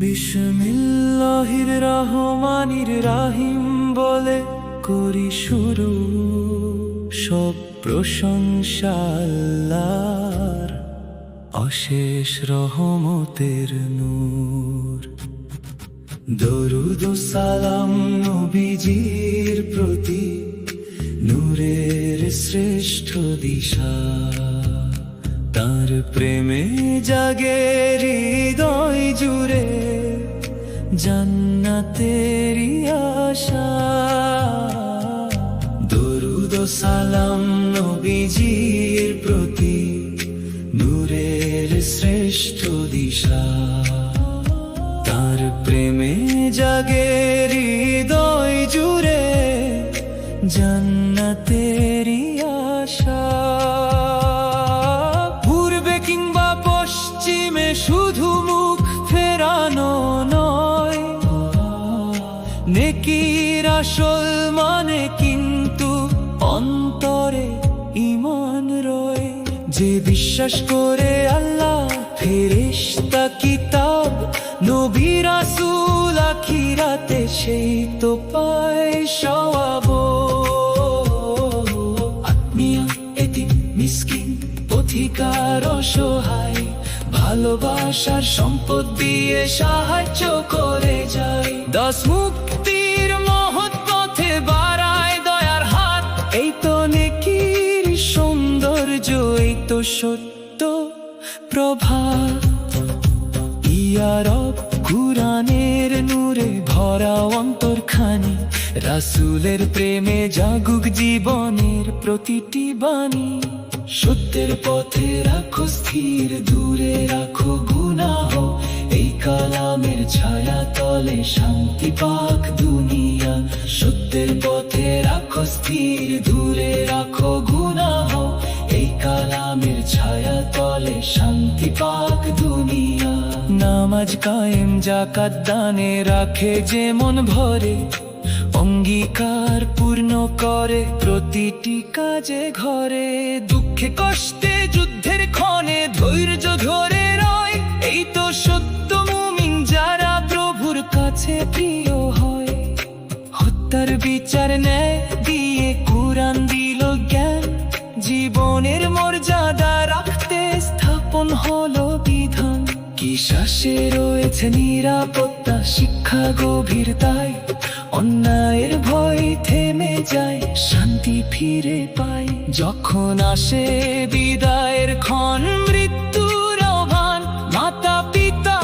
বিসমিল্লাহির রহমানির রহিম বলে করি শুরু, সব প্রশংসা আল্লাহর, অশেষ রহমতের নূর। দরুদ ও সালাম নবীজির প্রতি, নূরের শ্রেষ্ঠ দিশা। তার প্রেমে জাগে হৃদয় জুড়ে জান্নাতেরি আশা। দরুদ ও সালাম নবীজির প্রতি, নূরের শ্রেষ্ঠ দিশা। তার প্রেমে জাগে হৃদয় জুড়ে জান্নাতেরি আশা। পূর্বে কিংবা পশ্চিমে শুধু মুখ ফেরানো নয়, নেকির আসল মানে কিন্তু অন্তরে ঈমান রয়। যে বিশ্বাস করে আল্লাহ, ফেরেশতা, কিতাব, নবী রাসূল, আখিরাতে সেই তো পায় সওয়াব। আত্মীয়, এতিম, মিসকিন, পথিকার, অসহায়, ভালোবাসার সম্পদ দিয়ে সাহায্য করে যায়। দশ মুক্তির মহৎ পথে বাড়ায় দয়ার হাত। এই তো নেকির সৌন্দর্য, এই তো সত্য প্রভাত। ইয়া রব, কুরআনের নূরে ভরা অন্তরখানি, রাসূলের প্রেমে জাগুক জীবনের প্রতিটি বাণী। সত্যের পথে রাখো স্থির, দূরে রাখো গুনাহ। এই কালামের ছায়া তলে শান্তি পাক দুনিয়া। সত্যের পথে রাখো স্থির, দূরে রাখো গুনাহ। এই কালামের ছায়া তলে শান্তি পাক দুনিয়া। নামাজ কায়েম, যাকাত দানে রাখে যে মন ভরে, অঙ্গীকার পূর্ণ করে প্রতিটি কাজে ঘরে। দুঃখে কষ্টে যুদ্ধের ক্ষণে ধৈর্য ধরে রয়। এই তো সত্য মুমিন, যারা প্রভুর কাছে প্রিয় হয়। হত্যার বিচার ন্যায় দিয়ে কুরআন দিল জ্ঞান। জীবনের মর্যাদা রাখতে স্থাপন হলো বিধান। কি শ্বাসে রয়েছে নিরাপত্তা, শিক্ষা গভীরতায়। অন্যায়ের ভয় থেমে যায়, শান্তি ফিরে পায়। যখন আসে বিদায়ের ক্ষণ, মৃত্যুর আহ্বান, মাতা পিতা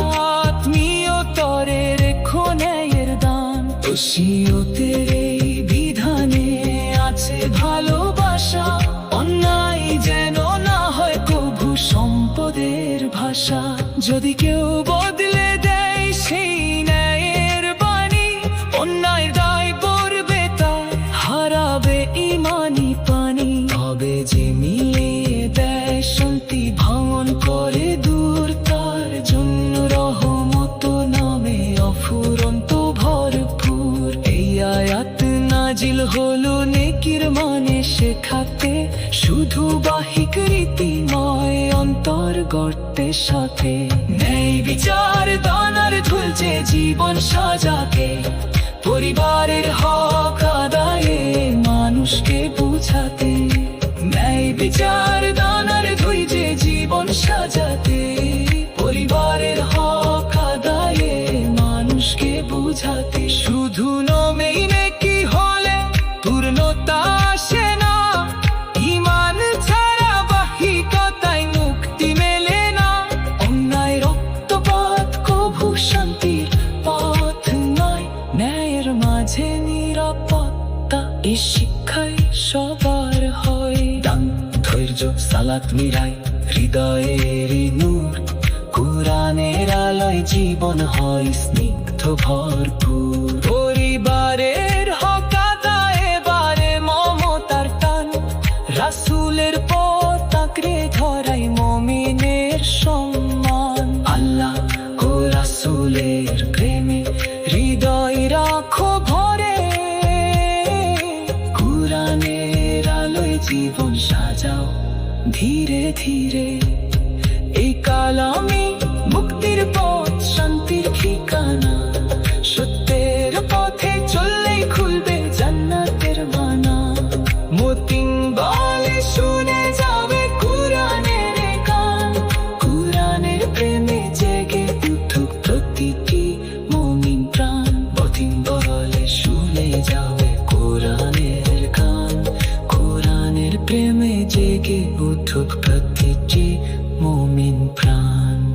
আত্মীয় তরে রেখো ন্যায়ের দান। ওসিয়তের এই বিধানে আছে ভালোবাসা। অন্যায় যেন না হয় কভু সম্পদের ভাষা। যদি কেউ বদলে দেয় সেই ন্যায়ের বাণী, অন্যায়ের দায় পড়বে তার, হারাবে ঈমানি পানি। তবে যে মিলিয়ে দেয় শান্তি, ভাঙন করে দূর, তার জন্য রহমত নামে অফুরন্ত ভরপুর। এই আয়াত নাজিল হলো নেকির মানে শেখাতে, শুধু বাহিক রীতি নয়, অন্তর গড়তে সাথে। ন্যায় বিচার দানার ঝুলছে জীবন সাজাকে, পরিবারের হক আদায়ে মানুষকে বুঝাতে। ন্যায় বিচার দানার ধুলছে জীবন সাজাতে, পরিবারের হক আদায়ে মানুষকে বুঝাতে। শুধু নমেই নেকি হলে পূর্ণতা আসে না, ঈমান ছাড়া বাহিকতায় মুক্তি মেলে না। অন্যায় রক্তপাত কভু শান্তির পথ নয়, ন্যায়ের মাঝে নিরাপত্তা এই শিক্ষাই সবার হয়। দান, ধৈর্য, সালাত মিরায় হৃদয়ের নূর। কুরআনের আলোয় জীবন হয় স্নিগ্ধ ভরপুর। পরিবারের হক আদায়ে বারে মমতার টান, রাসূলের পথ আঁকড়ে ধরাই মুমিনের সম্মান। আল্লাহ ও রাসূলের প্রেমে হৃদয় রাখো ভরে, কুরআনের আলোয় জীবন সাজাও ধীরে ধীরে। এই কালামে মুক্তির পথ, শান্তির ঠিকানা। সত্যের পথে চললেই খুলবে জান্নাতের মানা। মতিন বলে শুনে যাবে কুরআনের গান। কুরআনের প্রেমে জেগে উঠুক প্রতিটি মুমিন প্রাণ। মতিন বলে শুনে যাবে কুরআনের গান। কুরআনের প্রেমে জেগে উঠুক প্রতিটি মুমিন প্রাণ।